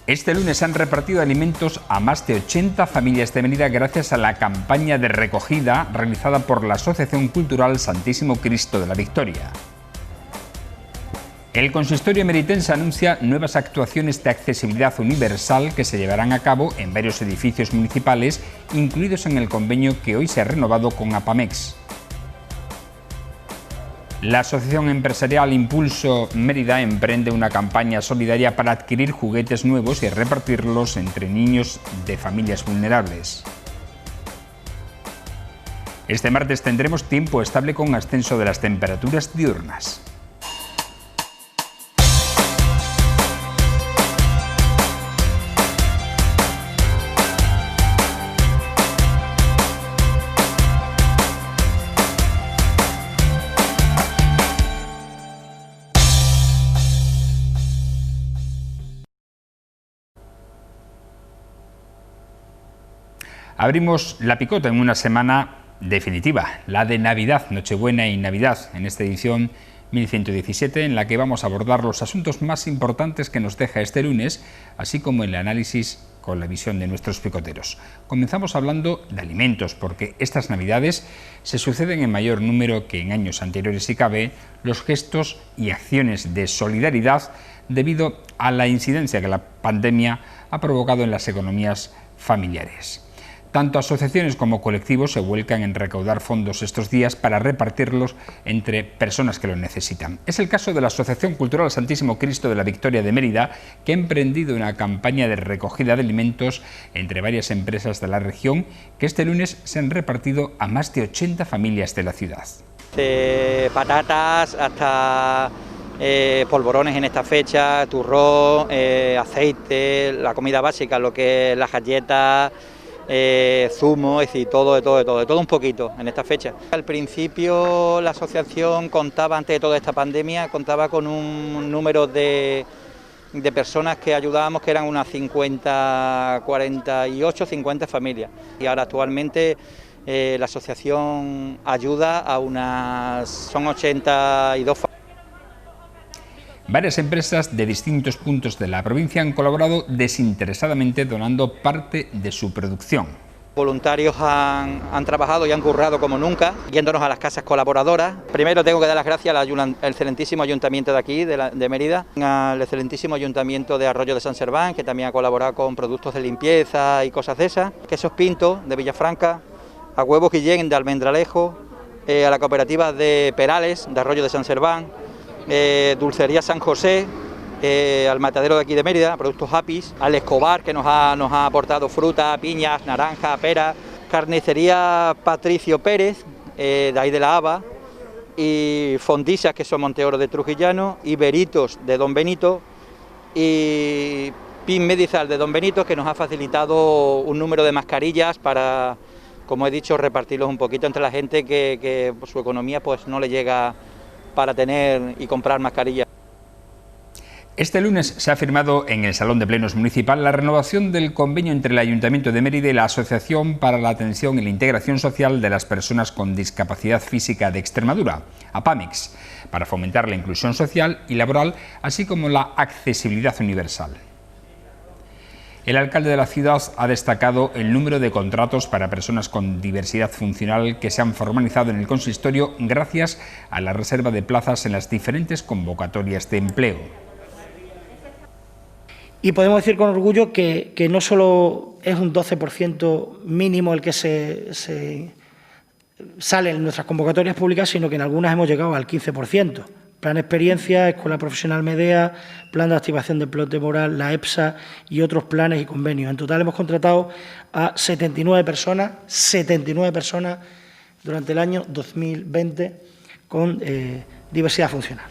Este lunes se han repartido alimentos a más de 80 familias de Mérida gracias a la campaña de recogida realizada por la Asociación Cultural Santísimo Cristo de la Victoria. El consistorio meritense anuncia nuevas actuaciones de accesibilidad universal que se llevarán a cabo en varios edificios municipales, incluidos en el convenio que hoy se ha renovado con Apamex. La Asociación Empresarial Impulso Mérida emprende una campaña solidaria para adquirir juguetes nuevos y repartirlos entre niños de familias vulnerables. Este martes tendremos tiempo estable con ascenso de las temperaturas diurnas. Abrimos la picota en una semana definitiva, la de Navidad, Nochebuena y Navidad, en esta edición 1117, en la que vamos a abordar los asuntos más importantes que nos deja este lunes, así como el análisis con la visión de nuestros picoteros. Comenzamos hablando de alimentos, porque estas Navidades se suceden en mayor número que en años anteriores si cabe los gestos y acciones de solidaridad debido a la incidencia que la pandemia ha provocado en las economías familiares. Tanto asociaciones como colectivos se vuelcan en recaudar fondos estos días para repartirlos entre personas que lo necesitan. Es el caso de la Asociación Cultural Santísimo Cristo de la Victoria de Mérida, que ha emprendido una campaña de recogida de alimentos entre varias empresas de la región, que este lunes se han repartido a más de 80 familias de la ciudad. De patatas hasta polvorones en esta fecha, turrón, aceite, la comida básica, lo que es las galletas, zumo, es decir, de todo un poquito en esta fecha. Al principio la asociación contaba, antes de toda esta pandemia, contaba con un número de personas que ayudábamos, que eran unas 48, 50 familias. Y ahora actualmente la asociación ayuda a son 82 familias. Varias empresas de distintos puntos de la provincia han colaborado desinteresadamente donando parte de su producción. Voluntarios han trabajado y han currado como nunca, yéndonos a las casas colaboradoras. Primero tengo que dar las gracias al excelentísimo ayuntamiento de aquí, de Mérida, al excelentísimo ayuntamiento de Arroyo de San Serván, que también ha colaborado con productos de limpieza y cosas de esas. Quesos Pinto, de Villafranca, a Huevos Guillén, de Almendralejo, a la cooperativa de Perales, de Arroyo de San Serván, Dulcería San José, al matadero de aquí de Mérida, Productos Apis, al Escobar, que nos ha aportado fruta, piñas, naranja, pera, Carnicería Patricio Pérez, de ahí de la Haba, y Fondisas, que son Monteoro de Trujillano, y Beritos, de Don Benito, y Pin Medizal, de Don Benito, que nos ha facilitado un número de mascarillas para, como he dicho, repartirlos un poquito entre la gente que su economía pues no le llega para tener y comprar mascarillas. Este lunes se ha firmado en el Salón de Plenos Municipal la renovación del convenio entre el Ayuntamiento de Mérida y la Asociación para la Atención y la Integración Social de las Personas con Discapacidad Física de Extremadura, APAMEX, para fomentar la inclusión social y laboral, así como la accesibilidad universal. El alcalde de la ciudad ha destacado el número de contratos para personas con diversidad funcional que se han formalizado en el consistorio gracias a la reserva de plazas en las diferentes convocatorias de empleo. Y podemos decir con orgullo que no solo es un 12% mínimo el que se sale en nuestras convocatorias públicas, sino que en algunas hemos llegado al 15%. Plan Experiencia, Escuela Profesional Medea, Plan de Activación de Empleo Temporal, la EPSA y otros planes y convenios. En total hemos contratado a 79 personas durante el año 2020 con diversidad funcional.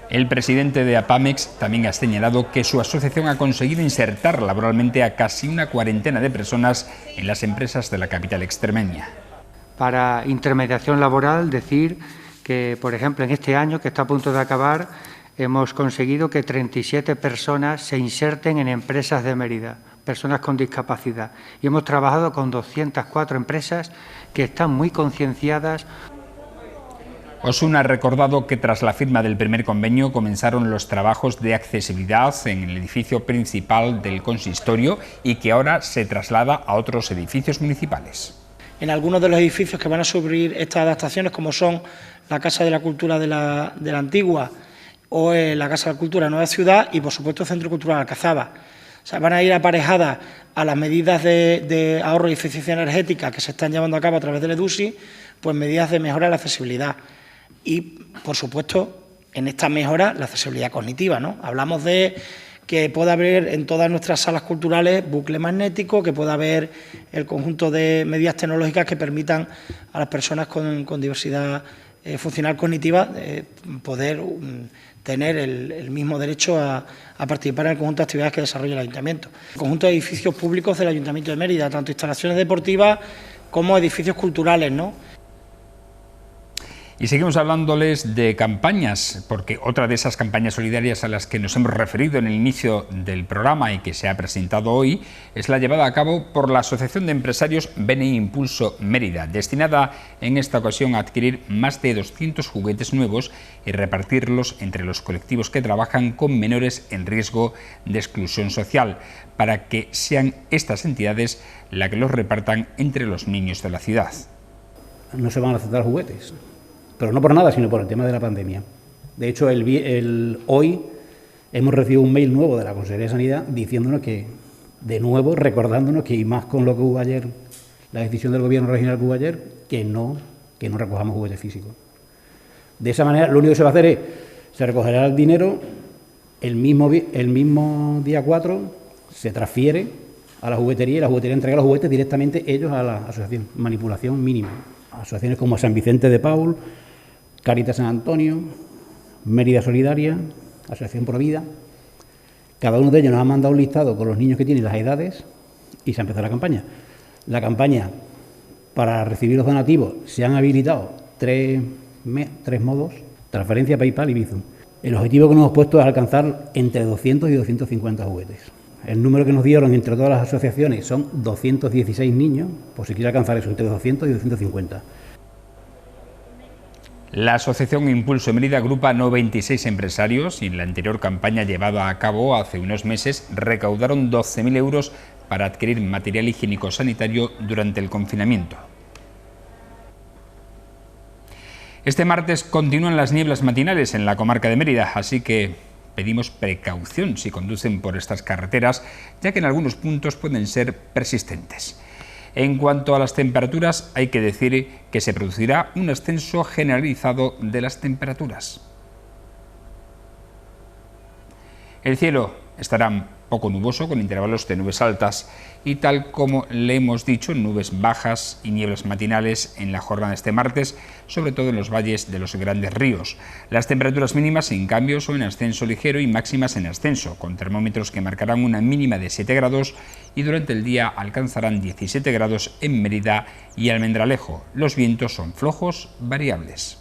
El presidente de APAMEX también ha señalado que su asociación ha conseguido insertar laboralmente a casi una cuarentena de personas en las empresas de la capital extremeña. Para intermediación laboral, decir que, por ejemplo, en este año que está a punto de acabar, hemos conseguido que 37 personas se inserten en empresas de Mérida, personas con discapacidad. Y hemos trabajado con 204 empresas que están muy concienciadas. Osuna ha recordado que tras la firma del primer convenio comenzaron los trabajos de accesibilidad en el edificio principal del consistorio y que ahora se traslada a otros edificios municipales. En algunos de los edificios que van a sufrir estas adaptaciones, como son la Casa de la Cultura de la Antigua o la Casa de la Cultura Nueva Ciudad y, por supuesto, el Centro Cultural Alcazaba. O sea, van a ir aparejadas a las medidas de ahorro y eficiencia energética que se están llevando a cabo a través del EDUSI, pues medidas de mejora de la accesibilidad. Y, por supuesto, en esta mejora, la accesibilidad cognitiva, ¿no? Hablamos de que pueda haber en todas nuestras salas culturales bucle magnético, que pueda haber el conjunto de medidas tecnológicas que permitan a las personas con diversidad funcional cognitiva poder tener el mismo derecho a participar en el conjunto de actividades que desarrolla el Ayuntamiento. El conjunto de edificios públicos del Ayuntamiento de Mérida, tanto instalaciones deportivas como edificios culturales, ¿no? Y seguimos hablándoles de campañas, porque otra de esas campañas solidarias a las que nos hemos referido en el inicio del programa y que se ha presentado hoy es la llevada a cabo por la Asociación de Empresarios BNI Impulso Mérida, destinada en esta ocasión a adquirir más de 200 juguetes nuevos y repartirlos entre los colectivos que trabajan con menores en riesgo de exclusión social, para que sean estas entidades las que los repartan entre los niños de la ciudad. No se van a aceptar juguetes. Pero no por nada, sino por el tema de la pandemia. De hecho, hoy hemos recibido un mail nuevo de la Consejería de Sanidad diciéndonos que, de nuevo, recordándonos que, y más con lo que hubo ayer, la decisión del Gobierno regional que hubo ayer, que no recojamos juguetes físicos. De esa manera, lo único que se va a hacer es, se recogerá el dinero, el mismo día 4 se transfiere a la juguetería y la juguetería entrega los juguetes directamente ellos a la asociación, manipulación mínima. Asociaciones como San Vicente de Paul, Caritas San Antonio, Mérida Solidaria, Asociación Pro Vida. Cada uno de ellos nos ha mandado un listado con los niños que tienen las edades y se ha empezado la campaña. La campaña, para recibir los donativos, se han habilitado tres modos: transferencia, PayPal y Bizum. El objetivo que nos hemos puesto es alcanzar entre 200 y 250 juguetes. El número que nos dieron entre todas las asociaciones son 216 niños, pues se quiere alcanzar eso, entre 200 y 250. La Asociación Impulso Mérida agrupa 96 empresarios y en la anterior campaña llevada a cabo hace unos meses recaudaron 12.000 euros para adquirir material higiénico-sanitario durante el confinamiento. Este martes continúan las nieblas matinales en la comarca de Mérida, así que pedimos precaución si conducen por estas carreteras, ya que en algunos puntos pueden ser persistentes. En cuanto a las temperaturas, hay que decir que se producirá un ascenso generalizado de las temperaturas. El cielo estará poco nuboso, con intervalos de nubes altas y, tal como le hemos dicho, nubes bajas y nieblas matinales en la jornada de este martes, sobre todo en los valles de los grandes ríos. Las temperaturas mínimas, en cambio, son en ascenso ligero y máximas en ascenso, con termómetros que marcarán una mínima de 7 grados y durante el día alcanzarán 17 grados en Mérida y Almendralejo. Los vientos son flojos, variables.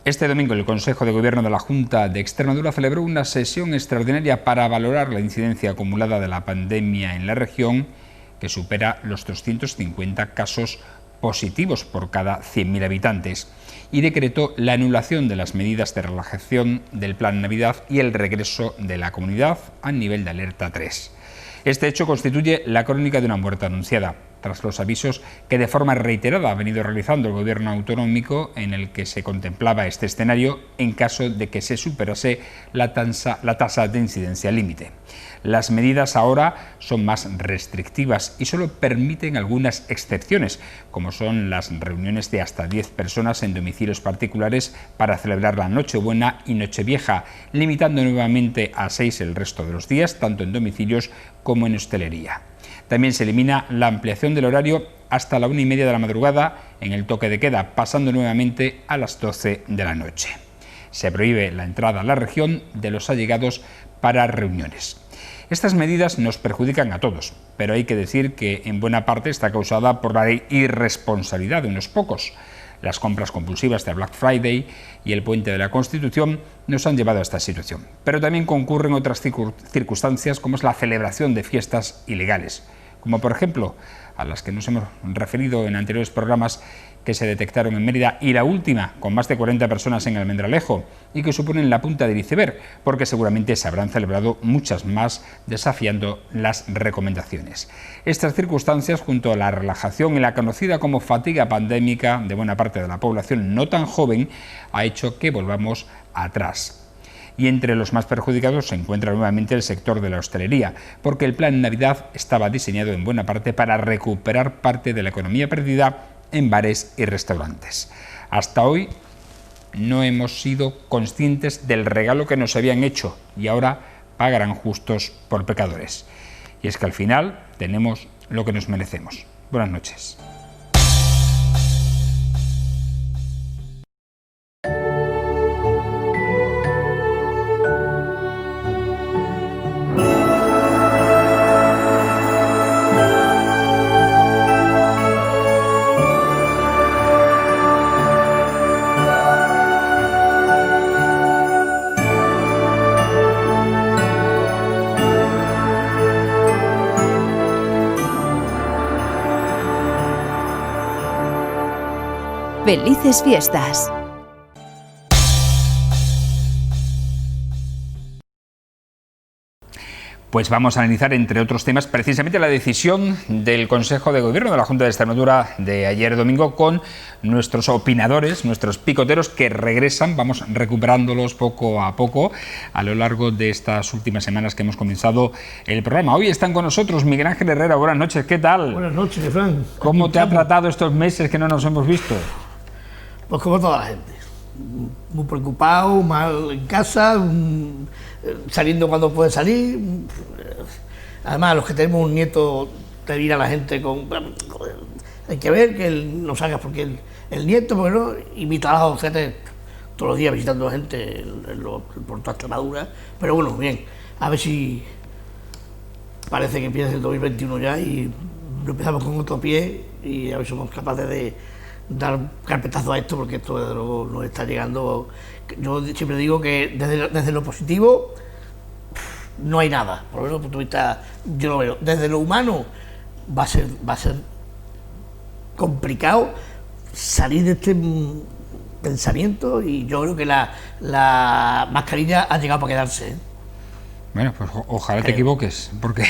Este domingo el Consejo de Gobierno de la Junta de Extremadura celebró una sesión extraordinaria para valorar la incidencia acumulada de la pandemia en la región, que supera los 250 casos positivos por cada 100.000 habitantes, y decretó la anulación de las medidas de relajación del Plan Navidad y el regreso de la comunidad a nivel de alerta 3. Este hecho constituye la crónica de una muerte anunciada, tras los avisos que de forma reiterada ha venido realizando el Gobierno autonómico, en el que se contemplaba este escenario en caso de que se superase la tasa de incidencia límite. Las medidas ahora son más restrictivas y solo permiten algunas excepciones, como son las reuniones de hasta 10 personas en domicilios particulares para celebrar la Nochebuena y Nochevieja, limitando nuevamente a 6 el resto de los días, tanto en domicilios como en hostelería. También se elimina la ampliación del horario hasta la 1:30 de la madrugada en el toque de queda, pasando nuevamente a las 12 de la noche. Se prohíbe la entrada a la región de los allegados para reuniones. Estas medidas nos perjudican a todos, pero hay que decir que en buena parte está causada por la irresponsabilidad de unos pocos. Las compras compulsivas de Black Friday y el Puente de la Constitución nos han llevado a esta situación. Pero también concurren otras circunstancias, como es la celebración de fiestas ilegales, como por ejemplo a las que nos hemos referido en anteriores programas que se detectaron en Mérida, y la última, con más de 40 personas en Almendralejo, y que suponen la punta del iceberg, porque seguramente se habrán celebrado muchas más desafiando las recomendaciones. Estas circunstancias, junto a la relajación y la conocida como fatiga pandémica de buena parte de la población no tan joven, ha hecho que volvamos atrás. Y entre los más perjudicados se encuentra nuevamente el sector de la hostelería, porque el plan Navidad estaba diseñado en buena parte para recuperar parte de la economía perdida en bares y restaurantes. Hasta hoy no hemos sido conscientes del regalo que nos habían hecho y ahora pagarán justos por pecadores. Y es que al final tenemos lo que nos merecemos. Buenas noches. Felices fiestas. Pues vamos a analizar, entre otros temas, precisamente la decisión del Consejo de Gobierno de la Junta de Extremadura de ayer domingo, con nuestros opinadores, nuestros picoteros que regresan. Vamos recuperándolos poco a poco a lo largo de estas últimas semanas que hemos comenzado el programa. Hoy están con nosotros Miguel Ángel Herrera. Buenas noches, ¿qué tal? Buenas noches, Fran. ¿Cómo te ha tratado estos meses que no nos hemos visto? Pues como toda la gente, muy preocupado, mal en casa, saliendo cuando puede salir. Además, los que tenemos un nieto, te dirá la gente con... Hay que ver que él no salga porque el nieto, bueno, y mi trabajo, fíjate, todos los días visitando a gente por toda Extremadura, pero bueno, bien, a ver si parece que empieza el 2021 ya y lo empezamos con otro pie y a ver si somos capaces de dar carpetazo a esto, porque esto desde luego nos está llegando. Yo siempre digo que desde lo positivo no hay nada, por lo menos desde el punto de vista, yo lo veo. Desde lo humano va a ser complicado salir de este pensamiento, y yo creo que la mascarilla ha llegado para quedarse, ¿eh? Bueno, pues ojalá te equivoques, porque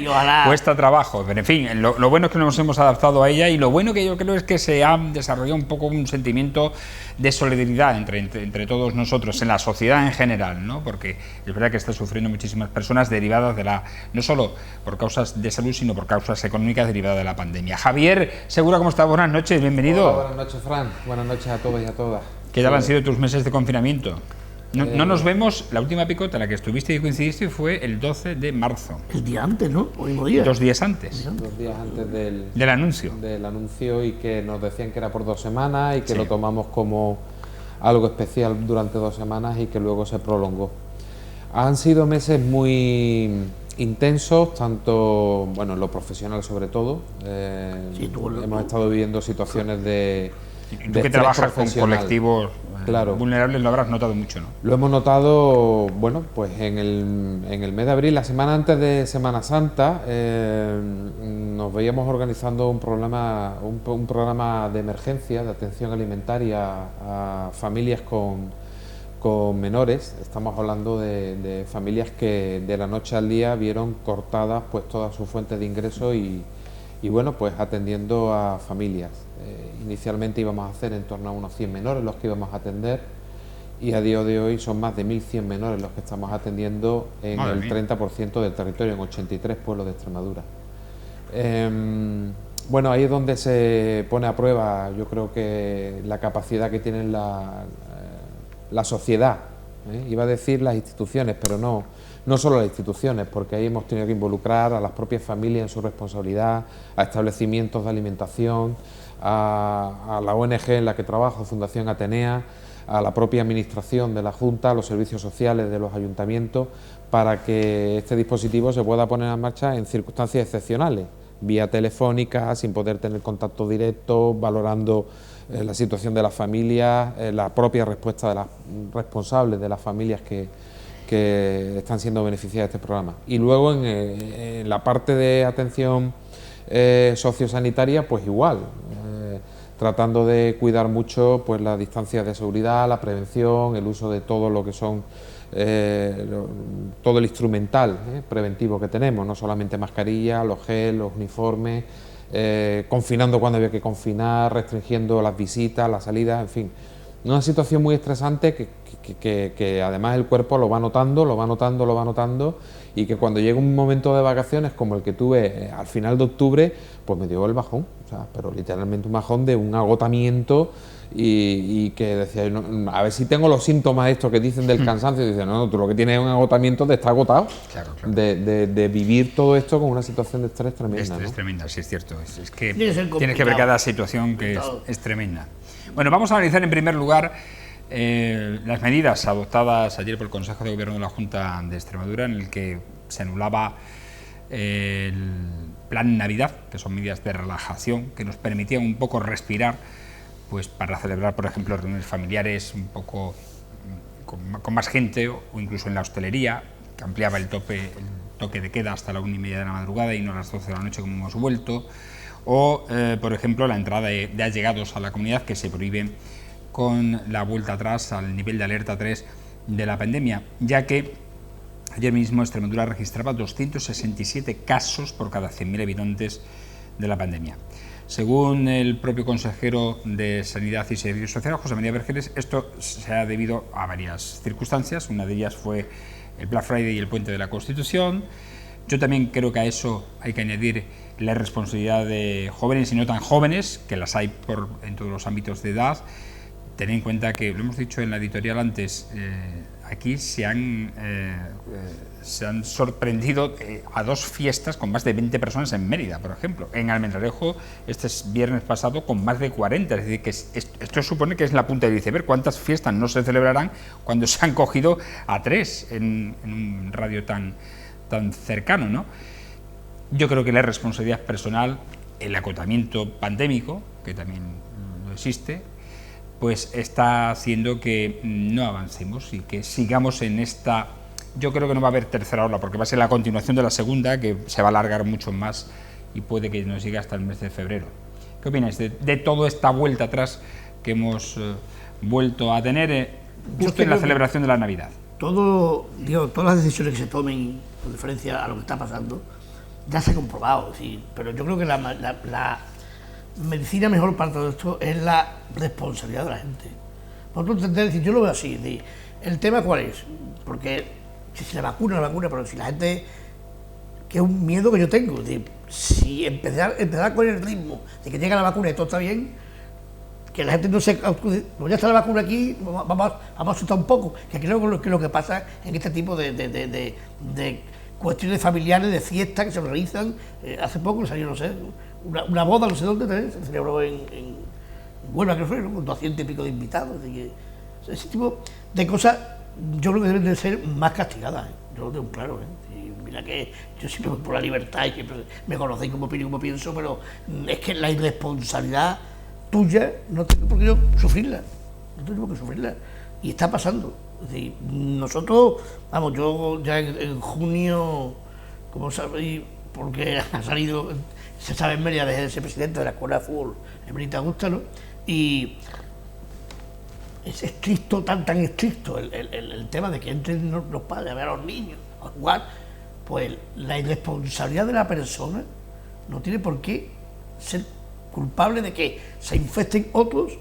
ojalá... cuesta trabajo. Pero en fin, lo bueno es que nos hemos adaptado a ella, y lo bueno que yo creo es que se ha desarrollado un poco un sentimiento de solidaridad entre todos nosotros, en la sociedad en general, ¿no? Porque es verdad que están sufriendo muchísimas personas derivadas de no solo por causas de salud, sino por causas económicas derivadas de la pandemia. Javier Segura, ¿cómo estás? Buenas noches, bienvenido. Hola, buenas noches, Fran. Buenas noches a todos y a todas. ¿Qué tal han sido tus meses de confinamiento? No nos vemos, la última picota en la que estuviste y coincidiste fue el 12 de marzo. El día antes, ¿no? O el mismo día. 2 días antes. 2 días antes del anuncio. Del anuncio, y que nos decían que era por 2 semanas y que sí, lo tomamos como algo especial durante 2 semanas y que luego se prolongó. Han sido meses muy intensos, tanto, bueno, en lo profesional sobre todo. Sí, hemos estado viviendo situaciones de... Y tú que trabajas con colectivos claro, vulnerables, lo habrás notado mucho, ¿no? Lo hemos notado, bueno, pues en el mes de abril, la semana antes de Semana Santa, nos veíamos organizando un programa de emergencia, de atención alimentaria a familias con menores. Estamos hablando de familias que de la noche al día vieron cortadas pues todas sus fuentes de ingreso y bueno, pues atendiendo a familias. Inicialmente íbamos a hacer en torno a unos 100 menores los que íbamos a atender, y a día de hoy son más de 1.100 menores los que estamos atendiendo en el 30% del territorio, en 83 pueblos de Extremadura. Bueno, ahí es donde se pone a prueba, yo creo que la capacidad que tiene la sociedad, iba a decir las instituciones, pero no solo las instituciones, porque ahí hemos tenido que involucrar a las propias familias en su responsabilidad, a establecimientos de alimentación, a la ONG en la que trabajo, Fundación Atenea, a la propia administración de la Junta, a los servicios sociales de los ayuntamientos, para que este dispositivo se pueda poner en marcha en circunstancias excepcionales, vía telefónica, sin poder tener contacto directo, valorando la situación de las familias, la propia respuesta de las responsables de las familias que están siendo beneficiadas de este programa. Y luego en la parte de atención sociosanitaria, pues igual, tratando de cuidar mucho pues las distancias de seguridad, la prevención, el uso de todo lo que son todo el instrumental preventivo que tenemos, no solamente mascarilla, los gel, los uniformes, confinando cuando había que confinar, restringiendo las visitas, las salidas, en fin, una situación muy estresante que además el cuerpo lo va notando y que cuando llega un momento de vacaciones como el que tuve al final de octubre, pues me dio el bajón, o sea, pero literalmente un bajón de un agotamiento y que decía, no, a ver si tengo los síntomas estos que dicen del cansancio, y dice, no, tú lo que tienes es un agotamiento de estar agotado, claro. De vivir todo esto con una situación de estrés tremenda. Estrés, ¿no? Tremenda, sí, es cierto, es que Tienes que ver cada situación que es tremenda. Bueno, vamos a analizar en primer lugar las medidas adoptadas ayer por el Consejo de Gobierno de la Junta de Extremadura, en el que se anulaba el Plan Navidad, que son medidas de relajación que nos permitían un poco respirar, pues para celebrar, por ejemplo, reuniones familiares un poco con más gente, o incluso en la hostelería, que ampliaba el toque de queda hasta la 1:30 de la madrugada y no a las 12 de la noche como hemos vuelto, o, por ejemplo, la entrada de allegados a la comunidad, que se prohíbe con la vuelta atrás al nivel de alerta 3 de la pandemia, ya que ayer mismo Extremadura registraba 267 casos por cada 100.000 habitantes de la pandemia. Según el propio consejero de Sanidad y Servicios Sociales, José María Vergeles, esto se ha debido a varias circunstancias. Una de ellas fue el Black Friday y el Puente de la Constitución. Yo también creo que a eso hay que añadir la responsabilidad de jóvenes y no tan jóvenes, que las hay en todos los ámbitos de edad. Tened en cuenta que, lo hemos dicho en la editorial antes, aquí se han sorprendido a 2 fiestas con más de 20 personas en Mérida, por ejemplo. En Almendralejo, este viernes pasado, con más de 40. Es decir, que esto supone que es la punta del iceberg. ¿Cuántas fiestas no se celebrarán cuando se han cogido a 3 en un radio tan cercano, ¿no? Yo creo que la responsabilidad personal, el acotamiento pandémico, que también no existe, pues está haciendo que no avancemos y que sigamos en esta... Yo creo que no va a haber tercera ola, porque va a ser la continuación de la segunda, que se va a alargar mucho más y puede que nos llegue hasta el mes de febrero. ¿Qué opináis de toda esta vuelta atrás que hemos vuelto a tener justo en la celebración de la Navidad? Todas las decisiones que se tomen con diferencia a lo que está pasando, ya se ha comprobado, sí, pero yo creo que la medicina mejor para todo esto es la responsabilidad de la gente. Vosotros entendéis, decir, yo lo veo así, decir, ¿el tema cuál es? Porque si la vacuna, pero si la gente, que es un miedo que yo tengo, decir, si empezar con el ritmo de que llega la vacuna y todo está bien, que la gente no se... Pues ya está la vacuna aquí, vamos a asustar un poco, que creo que es lo que pasa en este tipo de cuestiones familiares, de fiestas que se realizan. Hace poco salió, no sé, una boda, no sé dónde, se celebró en Huelva, creo que fue, ¿no? Con 200 y pico de invitados. Ese tipo de cosas yo creo que deben de ser más castigadas, yo lo tengo claro. Y mira que yo siempre voy por la libertad y siempre me conocéis como opino y como pienso, pero es que la irresponsabilidad tuya no tengo por qué yo sufrirla, no tengo por qué sufrirla, y está pasando. Es decir, nosotros, vamos, yo ya en junio, como sabéis, porque ha salido, se sabe en Mérida, dejé de ser presidente de la Escuela de Fútbol en Benito Augusta, ¿no? Y es estricto, tan estricto el tema de que entren los padres a ver a los niños a jugar, pues la irresponsabilidad de la persona no tiene por qué ser culpable de que se infecten otros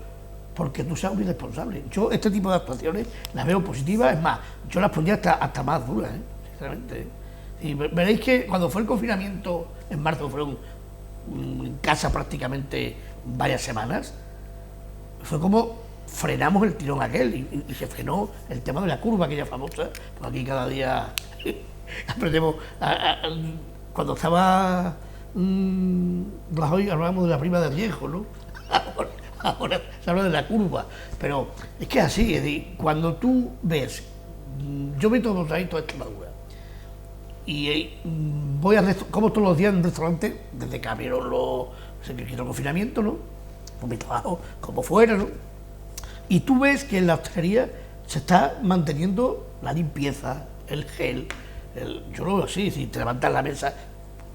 porque tú seas un irresponsable. Yo este tipo de actuaciones las veo positivas, es más, yo las pondría hasta más duras, sinceramente. Y veréis que cuando fue el confinamiento en marzo, fueron en casa prácticamente varias semanas, fue como frenamos el tirón aquel y se frenó el tema de la curva, aquella famosa, pues aquí cada día aprendemos, cuando estaba Rajoy hablábamos de la prima de riesgo, ¿no? Ahora se habla de la curva, pero es que es así, es decir, cuando tú ves, yo voy todos los trayectos a Extremadura y voy como todos los días en un restaurante, desde que abrieron el confinamiento, ¿no? Por mi trabajo, como fuera, ¿no? Y tú ves que en la hostelería se está manteniendo la limpieza, el gel, yo lo veo así, si te levantas la mesa,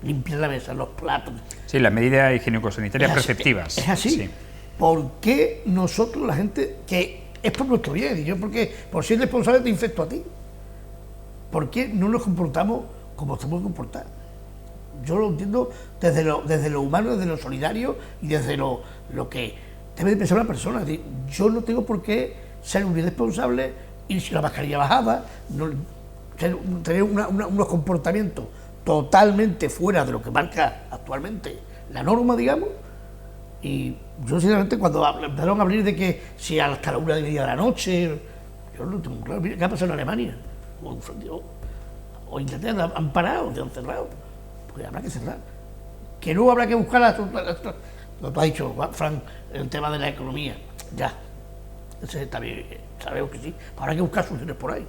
limpiar la mesa, los platos. Sí, las medidas higiénico-sanitarias preceptivas. Es así. Sí. ¿Por qué nosotros, la gente, que es por nuestro bien, y yo porque por ser responsable te infecto a ti? ¿Por qué no nos comportamos como tenemos que comportar? Yo lo entiendo desde lo humano, desde lo solidario y desde lo que debe de pensar una persona. Es decir, yo no tengo por qué ser un irresponsable, ir sin la mascarilla bajada, tener unos comportamientos totalmente fuera de lo que marca actualmente la norma, digamos. Y yo sinceramente cuando empezaron a hablar de que si hasta la 1:30 de la noche, yo no tengo claro. Mira, ¿qué ha pasado en Alemania? O Inglaterra han parado, te han cerrado. Pues habrá que cerrar. Que luego habrá que buscar lo que ha dicho Fran, el tema de la economía. Ya, ese está bien, sabemos que sí. Habrá que buscar soluciones por ahí.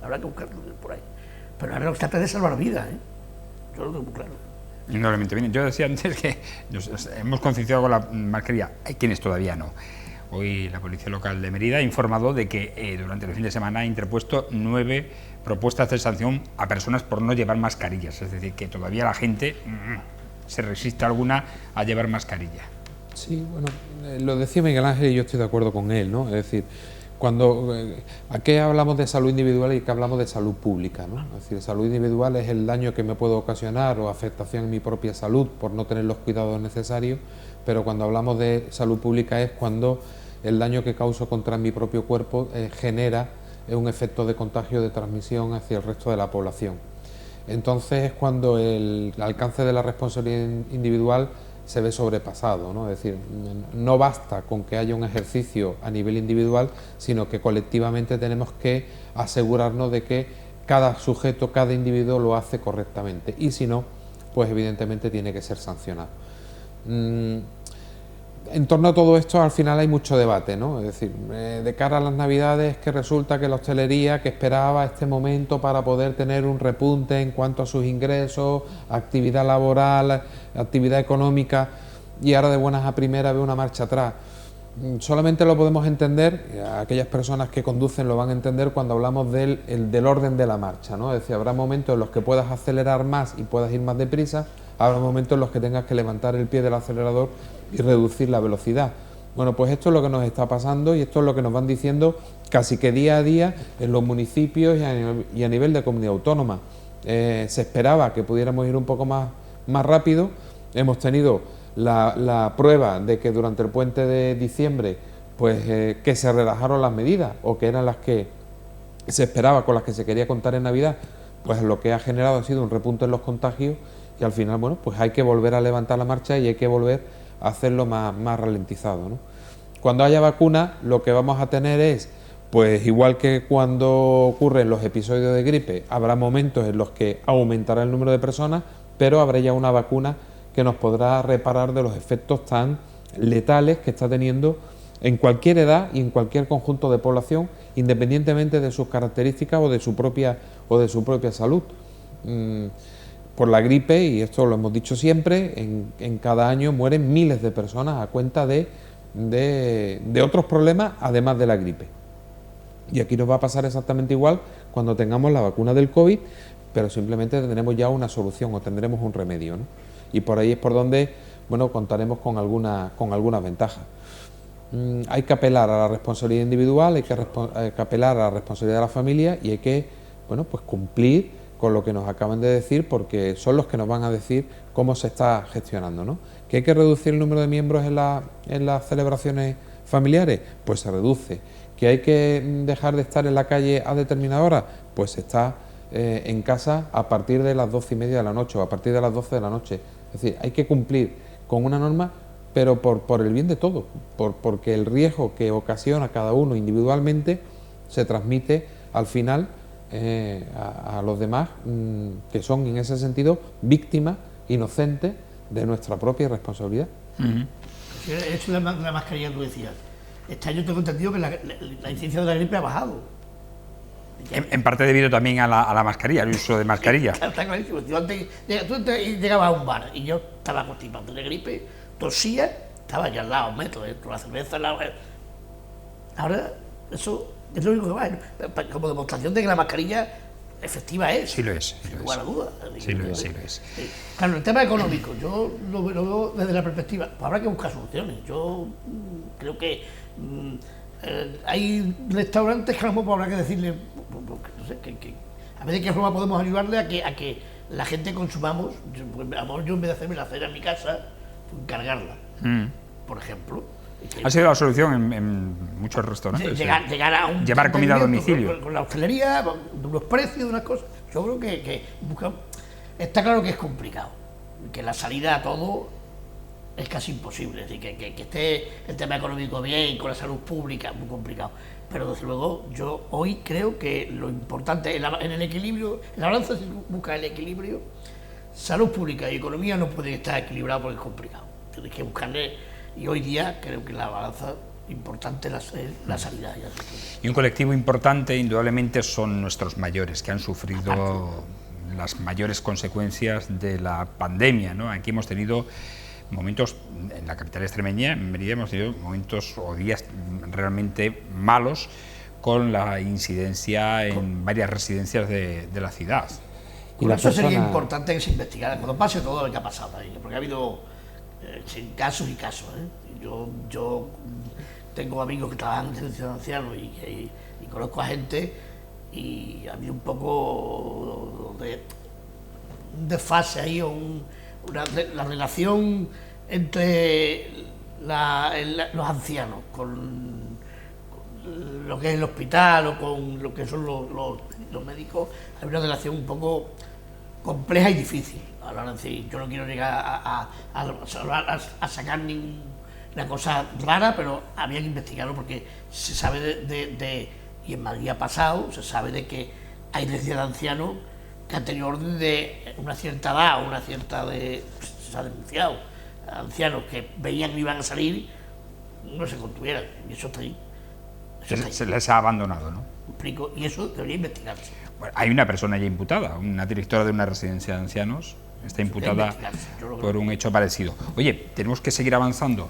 Pero ahora lo que se trata es de salvar vidas, ¿eh? Yo lo tengo muy claro. Indudablemente. Bien, yo decía antes que nos hemos concienciado con la mascarilla. Hay quienes todavía no. Hoy la Policía Local de Mérida ha informado de que durante el fin de semana ha interpuesto 9 propuestas de sanción a personas por no llevar mascarillas. Es decir, que todavía la gente se resiste alguna a llevar mascarilla. Sí, bueno, lo decía Miguel Ángel y yo estoy de acuerdo con él, ¿no? Es decir, cuando aquí hablamos de salud individual y que hablamos de salud pública, ¿no? Es decir, salud individual es el daño que me puedo ocasionar o afectación en mi propia salud por no tener los cuidados necesarios, pero cuando hablamos de salud pública es cuando el daño que causo contra mi propio cuerpo genera un efecto de contagio, de transmisión hacia el resto de la población. Entonces es cuando el alcance de la responsabilidad individual se ve sobrepasado, ¿no? Es decir, no basta con que haya un ejercicio a nivel individual, sino que colectivamente tenemos que asegurarnos de que cada sujeto, cada individuo lo hace correctamente, y si no, pues evidentemente tiene que ser sancionado. En torno a todo esto al final hay mucho debate, ¿no? Es decir, de cara a las Navidades, que resulta que la hostelería que esperaba este momento para poder tener un repunte en cuanto a sus ingresos, actividad laboral, actividad económica, y ahora de buenas a primeras ve una marcha atrás. Solamente lo podemos entender, aquellas personas que conducen lo van a entender cuando hablamos del orden de la marcha, ¿no? Es decir, habrá momentos en los que puedas acelerar más y puedas ir más deprisa, habrá momentos en los que tengas que levantar el pie del acelerador y reducir la velocidad. Bueno, pues esto es lo que nos está pasando y esto es lo que nos van diciendo casi que día a día en los municipios y a nivel de comunidad autónoma. Se esperaba que pudiéramos ir un poco más rápido. Hemos tenido la prueba de que durante el puente de diciembre pues que se relajaron las medidas, o que eran las que se esperaba, con las que se quería contar en Navidad, pues lo que ha generado ha sido un repunte en los contagios, y al final, bueno, pues hay que volver a levantar la marcha y hay que volver a hacerlo más ralentizado, ¿no? Cuando haya vacuna, lo que vamos a tener es, pues igual que cuando ocurren los episodios de gripe, habrá momentos en los que aumentará el número de personas, pero habrá ya una vacuna que nos podrá reparar de los efectos tan letales que está teniendo en cualquier edad y en cualquier conjunto de población, independientemente de sus características o de su propia salud. Por la gripe, y esto lo hemos dicho siempre, en cada año mueren miles de personas a cuenta de otros problemas además de la gripe. Y aquí nos va a pasar exactamente igual cuando tengamos la vacuna del COVID, pero simplemente tendremos ya una solución o tendremos un remedio, ¿no? Y por ahí es por donde, bueno, contaremos con algunas ventajas. Hay que apelar a la responsabilidad individual, hay que apelar a la responsabilidad de la familia, y hay que, bueno, pues cumplir con lo que nos acaban de decir, porque son los que nos van a decir cómo se está gestionando, ¿no? ¿Que hay que reducir el número de miembros en las celebraciones familiares? Pues se reduce. ¿Que hay que dejar de estar en la calle a determinada hora? Pues se está en casa a partir de las 12:30 de la noche o a partir de las 12 de la noche. Es decir, hay que cumplir con una norma, pero por el bien de todos, porque el riesgo que ocasiona cada uno individualmente se transmite al final a los demás, que son en ese sentido víctimas inocentes de nuestra propia responsabilidad. Eso de la mascarilla que tú decías. Este año tengo entendido que la incidencia de la gripe ha bajado. En parte debido también a la mascarilla, al uso de mascarilla. Está clarísimo. Tú llegabas a un bar y yo estaba constipado de gripe, tosía, estaba ya al lado, un metro, con la cerveza al lado. Ahora, eso es lo único que va, como demostración de que la mascarilla efectiva es. Sí lo es. Sin lugar a dudas. Sí lo es. Claro, el tema económico, yo lo veo desde la perspectiva, pues habrá que buscar soluciones. Yo creo que hay restaurantes que a lo mejor habrá que decirle, no sé, que a ver de qué forma podemos ayudarle a que la gente consumamos. A lo mejor yo en vez de hacerme la cena en mi casa, encargarla, por ejemplo. Ha sido la solución en muchos restaurantes. Llegar a un llevar comida a domicilio. Con la hostelería, de unos precios, de unas cosas. Yo creo que está claro que es complicado, que la salida a todo es casi imposible. Es decir, que esté el tema económico bien, con la salud pública, muy complicado. Pero desde luego yo hoy creo que lo importante en el equilibrio, en la balanza se busca el equilibrio, salud pública y economía no pueden estar equilibrados porque es complicado. Tienes que buscarle. Y hoy día creo que la balanza importante es la sanidad. Y un colectivo importante indudablemente son nuestros mayores, que han sufrido las mayores consecuencias de la pandemia, ¿no? Aquí hemos tenido momentos, en la capital extremeña, en Mérida, hemos tenido momentos o días realmente malos con la incidencia en varias residencias de la ciudad. Y por eso sería importante que se investigara, cuando pase todo lo que ha pasado ahí, porque ha habido casos y casos. Yo tengo amigos que trabajan en servicios de ancianos y conozco a gente, y ha habido un poco de un desfase ahí, la relación entre los ancianos con lo que es el hospital o con lo que son los médicos. Hay una relación un poco compleja y difícil. Ahora, yo no quiero llegar a sacar ninguna cosa rara, pero había que investigarlo, porque se sabe y en Madrid ha pasado, se sabe de que hay residencias de ancianos que han tenido orden de una cierta edad o una cierta se ha denunciado ancianos que veían que iban a salir, no se contuvieran, y eso está ahí. Se les ha abandonado, ¿no? Explico, y eso debería investigarse. Bueno, hay una persona ya imputada, una directora de una residencia de ancianos, está imputada por un hecho parecido. Oye, tenemos que seguir avanzando.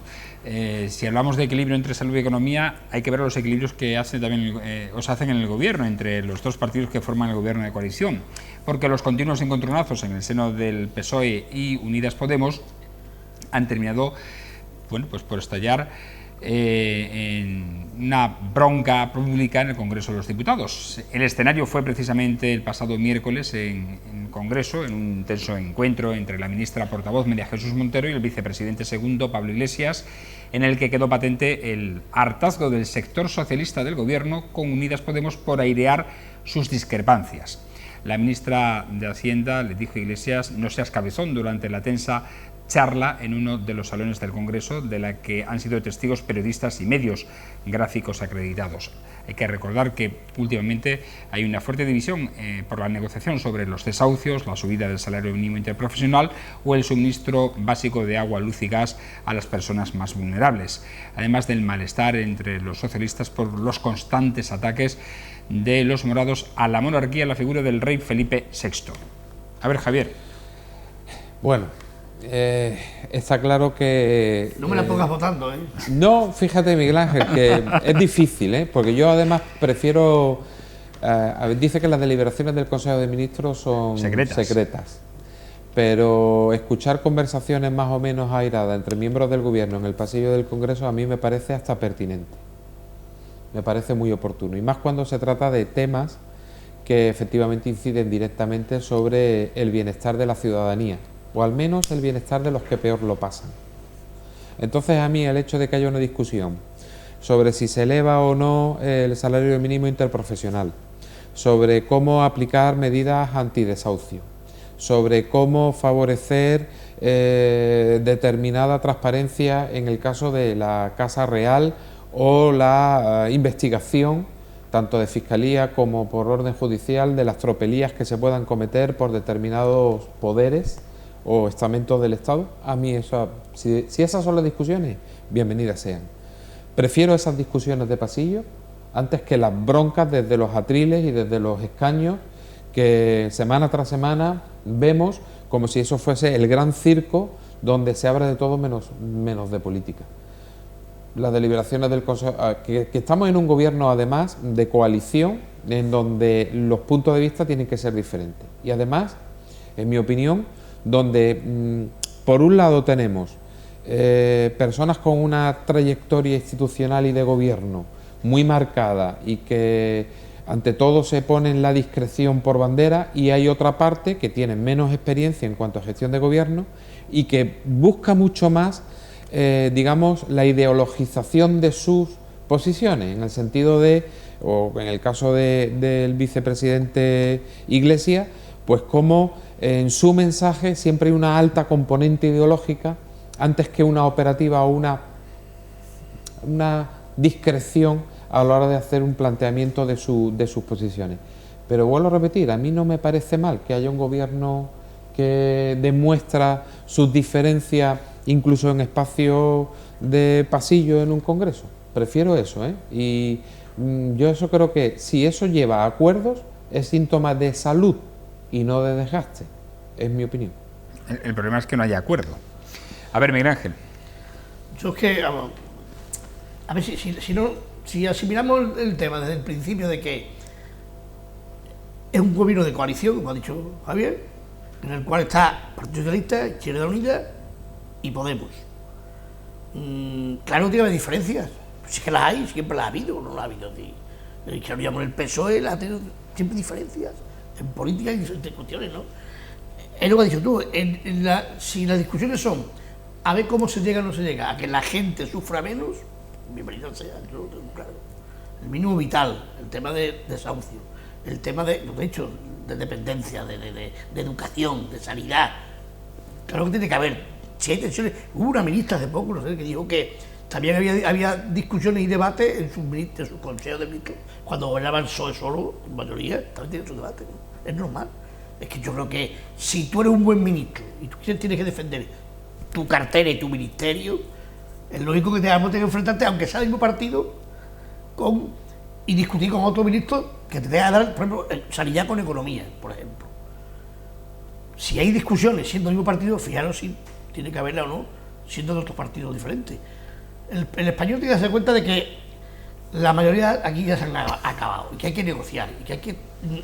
Si hablamos de equilibrio entre salud y economía, hay que ver los equilibrios que hacen en el gobierno, entre los dos partidos que forman el gobierno de coalición, porque los continuos encontronazos en el seno del PSOE y Unidas Podemos han terminado, bueno, pues por estallar en una bronca pública en el Congreso de los Diputados. El escenario fue precisamente el pasado miércoles en Congreso, en un tenso encuentro entre la ministra portavoz María Jesús Montero y el vicepresidente segundo Pablo Iglesias, en el que quedó patente el hartazgo del sector socialista del Gobierno con Unidas Podemos por airear sus discrepancias. La ministra de Hacienda le dijo a Iglesias: no seas cabezón, durante la tensa charla en uno de los salones del Congreso, de la que han sido testigos periodistas y medios gráficos acreditados. Hay que recordar que últimamente hay una fuerte división por la negociación sobre los desahucios, la subida del salario mínimo interprofesional o el suministro básico de agua, luz y gas a las personas más vulnerables, además del malestar entre los socialistas por los constantes ataques de los morados a la monarquía, la figura del rey Felipe VI. A ver, Javier. Bueno, está claro que... No me la pongas votando, ¿eh? No, fíjate, Miguel Ángel, que es difícil, porque yo además prefiero... dice que las deliberaciones del Consejo de Ministros son secretas, pero escuchar conversaciones más o menos airadas entre miembros del Gobierno en el pasillo del Congreso a mí me parece hasta pertinente, me parece muy oportuno, y más cuando se trata de temas que efectivamente inciden directamente sobre el bienestar de la ciudadanía, o al menos el bienestar de los que peor lo pasan. Entonces, a mí el hecho de que haya una discusión sobre si se eleva o no el salario mínimo interprofesional, sobre cómo aplicar medidas antidesahucio, sobre cómo favorecer determinada transparencia en el caso de la Casa Real o la investigación, tanto de Fiscalía como por orden judicial, de las tropelías que se puedan cometer por determinados poderes o estamentos del Estado. A mí si esas son las discusiones, bienvenidas sean. Prefiero esas discusiones de pasillo antes que las broncas desde los atriles y desde los escaños que semana tras semana vemos, como si eso fuese el gran circo donde se habla de todo menos de política. Las deliberaciones del Consejo, que estamos en un gobierno además de coalición, en donde los puntos de vista tienen que ser diferentes. Y además, en mi opinión, donde por un lado tenemos personas con una trayectoria institucional y de gobierno muy marcada y que ante todo se ponen la discreción por bandera, y hay otra parte que tiene menos experiencia en cuanto a gestión de gobierno y que busca mucho más, digamos, la ideologización de sus posiciones, en el sentido de, o en el caso del vicepresidente Iglesias, pues como en su mensaje siempre hay una alta componente ideológica antes que una operativa o una discreción a la hora de hacer un planteamiento de sus posiciones. Pero vuelvo a repetir, a mí no me parece mal que haya un gobierno que demuestra sus diferencias incluso en espacios de pasillo en un congreso. Prefiero eso, ¿eh? Y yo eso creo que si eso lleva a acuerdos es síntoma de salud y no de desgaste, es mi opinión. El problema es que no haya acuerdo. A ver, Miguel Ángel. Yo es que, vamos, a ver, si asimilamos el tema desde el principio de que es un gobierno de coalición, como ha dicho Javier, en el cual está Partido Socialista, Izquierda Unida y Podemos. Claro que tiene diferencias, si es que las hay, siempre las ha habido, no las ha habido así. Que hablamos el PSOE, ha tenido siempre diferencias en política y en diferentes cuestiones, ¿no? Es lo que has dicho tú, si las discusiones son a ver cómo se llega o no se llega, a que la gente sufra menos, bienvenido sea, yo lo tengo claro. El mínimo vital, el tema de desahucio, el tema de, lo he dicho, de dependencia, de educación, de sanidad. Claro que tiene que haber, si hay tensiones. Hubo una ministra hace poco, no sé, que dijo que también había discusiones y debates en su consejo de ministros, cuando gobernaba el PSOE solo, en mayoría, también tiene su debate, ¿no? Es normal. Es que yo creo que si tú eres un buen ministro y tú tienes que defender tu cartera y tu ministerio, es lógico que tengamos que enfrentarte, aunque sea del mismo partido, y discutir con otro ministro que te tenga que dar, por ejemplo, sanidad con economía, por ejemplo. Si hay discusiones siendo del mismo partido, fijaros si tiene que haberla o no, siendo de otros partidos diferentes. El español tiene que darse cuenta de que la mayoría aquí ya se han acabado, y que hay que negociar, y que hay que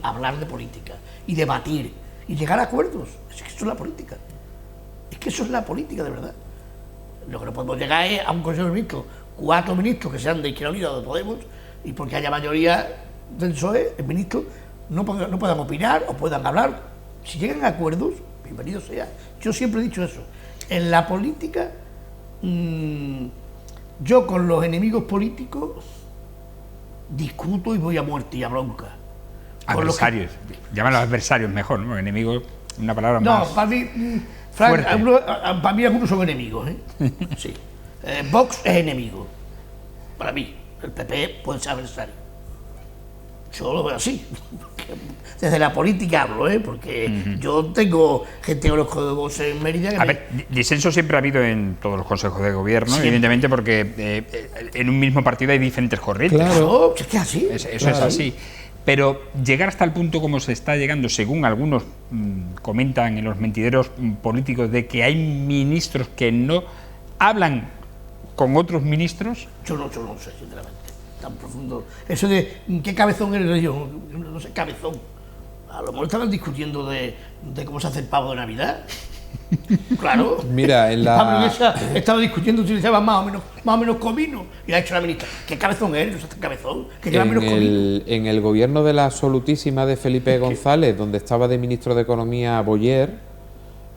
hablar de política, y debatir, y llegar a acuerdos. Es que eso es la política. Es que eso es la política, de verdad. Lo que no podemos llegar es a un consejo de ministros, 4 ministros que sean de Izquierda Unida o de Podemos, y porque haya mayoría del PSOE, el ministro no puedan opinar o puedan hablar. Si llegan a acuerdos, bienvenido sea. Yo siempre he dicho eso. En la política, yo con los enemigos políticos discuto y voy a muerte y a bronca. Adversarios, llámalo adversarios mejor, ¿no? Enemigos, una palabra más. No, para mí, Frank, para mí algunos son enemigos, ¿eh? Sí. Vox es enemigo, para mí. El PP puede ser adversario. Yo lo veo así. Desde la política hablo, porque yo tengo gente que conozco de Vox en Mérida. A ver, disenso siempre ha habido en todos los consejos de gobierno, sí, evidentemente, porque en un mismo partido hay diferentes corrientes. Claro, es que es así. Eso es así. Pero llegar hasta el punto como se está llegando, según algunos comentan en los mentideros políticos, de que hay ministros que no hablan con otros ministros. Yo no sé, sinceramente, tan profundo. Eso de qué cabezón eres yo, no sé, cabezón. A lo mejor estaban discutiendo de cómo se hace el pavo de Navidad. Claro. Mira, estaba discutiendo si le echaban más o menos comino, y ha hecho la ministra: ¿qué cabezón eres? No sé, cabezón, que lleva menos comino. En el gobierno de la absolutísima de Felipe González, donde estaba de ministro de Economía Boyer,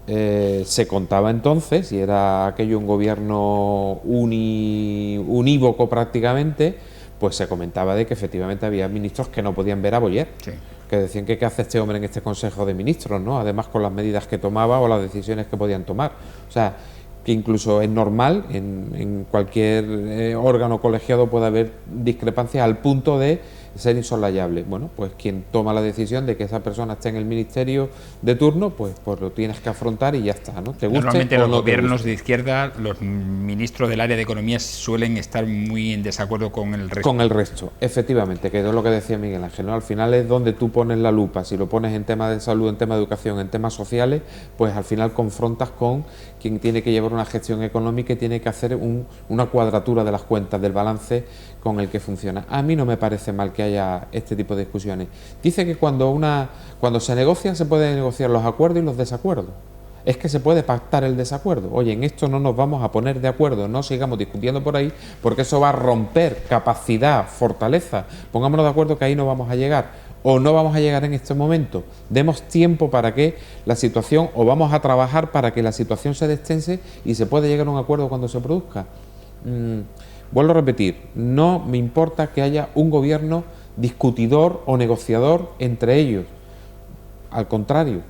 se contaba entonces, y era aquello un gobierno unívoco prácticamente, pues se comentaba de que efectivamente había ministros que no podían ver a Boyer. Sí. Que decían que qué hace este hombre en este Consejo de Ministros, ¿no? Además con las medidas que tomaba o las decisiones que podían tomar. O sea, que incluso es normal, en cualquier órgano colegiado puede haber discrepancias al punto de ser insoslayable. Bueno, pues quien toma la decisión de que esa persona esté en el ministerio de turno, pues lo tienes que afrontar y ya está, ¿no? ¿Te guste Normalmente o los no gobiernos de izquierda, los ministros del área de economía suelen estar muy en desacuerdo con el resto. Con el resto, efectivamente, que es lo que decía Miguel Ángel, ¿no? Al final es donde tú pones la lupa. Si lo pones en temas de salud, en temas de educación, en temas sociales, pues al final confrontas con quien tiene que llevar una gestión económica y tiene que hacer una cuadratura de las cuentas, del balance con el que funciona. A mí no me parece mal que haya este tipo de discusiones. Dice que cuando se negocia se pueden negociar los acuerdos y los desacuerdos. Es que se puede pactar el desacuerdo. Oye, en esto no nos vamos a poner de acuerdo, no sigamos discutiendo por ahí, porque eso va a romper capacidad, fortaleza. Pongámonos de acuerdo que ahí no vamos a llegar, o no vamos a llegar en este momento. Demos tiempo para que la situación, o vamos a trabajar para que la situación se destense y se pueda llegar a un acuerdo cuando se produzca. Vuelvo a repetir, no me importa que haya un gobierno discutidor o negociador entre ellos. Al contrario.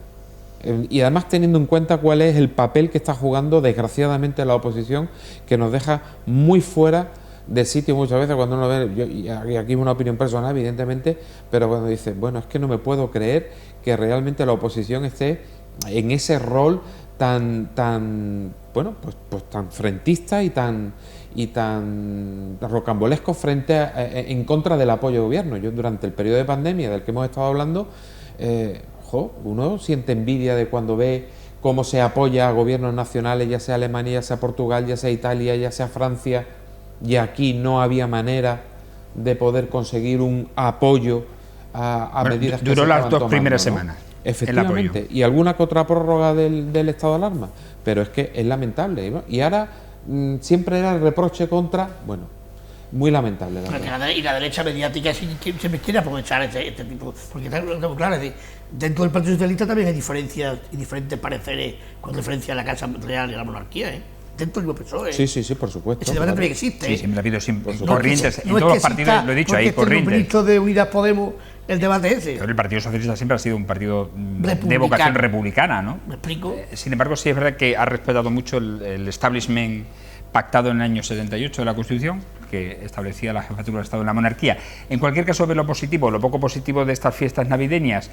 Y además teniendo en cuenta cuál es el papel que está jugando desgraciadamente la oposición, que nos deja muy fuera de sitio muchas veces cuando uno ve, y aquí es una opinión personal evidentemente, pero cuando dice, bueno, es que no me puedo creer que realmente la oposición esté en ese rol tan bueno, pues tan frentista y tan rocambolesco en contra del apoyo al gobierno. Yo durante el periodo de pandemia del que hemos estado hablando, uno siente envidia de cuando ve cómo se apoya a gobiernos nacionales, ya sea Alemania, ya sea Portugal, ya sea Italia, ya sea Francia, y aquí no había manera de poder conseguir un apoyo a medidas que duró se las estaban dos tomando, primeras ¿no? semanas. Efectivamente, y alguna que otra prórroga del estado de alarma, pero es que es lamentable. Y ahora siempre era el reproche contra, bueno, muy lamentable. Y la derecha mediática siempre quiere aprovechar este tipo, porque claro, dentro del Partido Socialista también hay diferencias y diferentes pareceres con referencia a la Casa Real y a la monarquía, dentro del PSOE. Sí, por supuesto. Ese debate también existe. Sí, siempre ha habido corrientes, en todos los partidos, lo he dicho, hay corrientes. El ministro de Unidas Podemos, el debate ese. Pero el Partido Socialista siempre ha sido un partido de vocación republicana, ¿no? ¿Me explico? Sin embargo, sí es verdad que ha respetado mucho el establishment pactado en el año 78 de la Constitución, que establecía la jefatura del Estado en la monarquía. En cualquier caso, ve lo positivo, lo poco positivo de estas fiestas navideñas,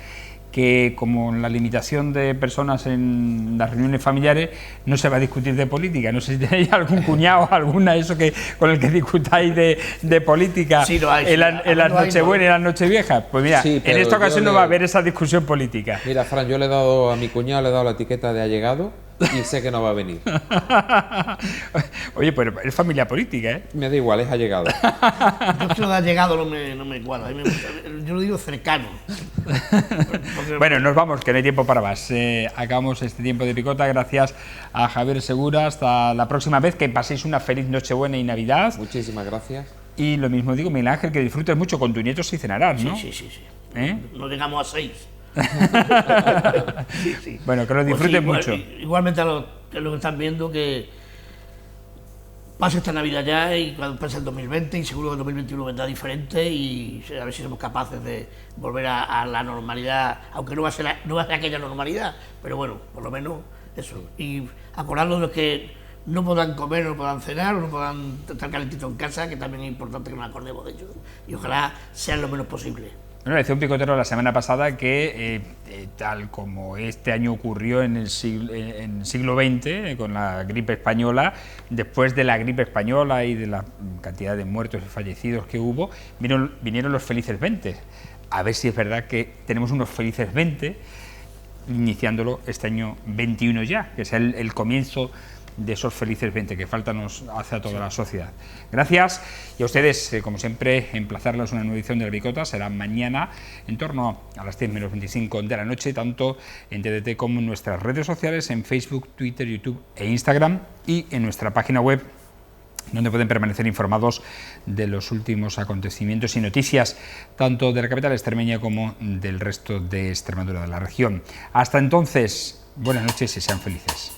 que como la limitación de personas en las reuniones familiares, no se va a discutir de política. No sé si tenéis algún cuñado, alguna eso que con el que discutáis de política sí, no hay, en las Nochebuenas y las Nocheviejas. Pues mira, sí, en esta ocasión no va a haber esa discusión política. Mira, Fran, yo le he dado a mi cuñado, le he dado la etiqueta de allegado y sé que no va a venir. Oye, pues es familia política, ¿eh? Me da igual, es allegado. Yo que lo de allegado no me cuadra. Yo lo digo cercano. Bueno, nos vamos, que no hay tiempo para más. Acabamos este tiempo de picota. Gracias a Javier Segura. Hasta la próxima vez. Que paséis una feliz Nochebuena y Navidad. Muchísimas gracias. Y lo mismo digo, Miguel Ángel, que disfrutes mucho con tus nietos y cenarás, ¿no? Sí. ¿Eh? No llegamos a 6. Sí. Bueno, que lo disfruten mucho. Igualmente a los que están viendo, que pase esta Navidad ya y cuando pase el 2020, y seguro que el 2021 vendrá diferente, y a ver si somos capaces de volver a la normalidad, aunque no va a ser aquella normalidad, pero bueno, por lo menos eso. Y acordarnos de los que no podrán comer, no podrán cenar, o no podrán estar calentitos en casa, que también es importante que nos acordemos de ellos, y ojalá sean lo menos posible. Bueno, decía un picotero la semana pasada que, tal como este año ocurrió en el siglo XX, con la gripe española, después de la gripe española y de la cantidad de muertos y fallecidos que hubo, vinieron los felices 20. A ver si es verdad que tenemos unos felices 20, iniciándolo este año 21 ya, que es el comienzo de esos felices 20 que falta nos hace a toda la sociedad. Gracias, y a ustedes, como siempre, emplazarles una nueva edición de La Picota. Será mañana en torno a las 10 menos 25 de la noche, tanto en TDT como en nuestras redes sociales, en Facebook, Twitter, YouTube e Instagram, y en nuestra página web, donde pueden permanecer informados de los últimos acontecimientos y noticias, tanto de la capital extremeña como del resto de Extremadura, de la región. Hasta entonces, buenas noches y sean felices.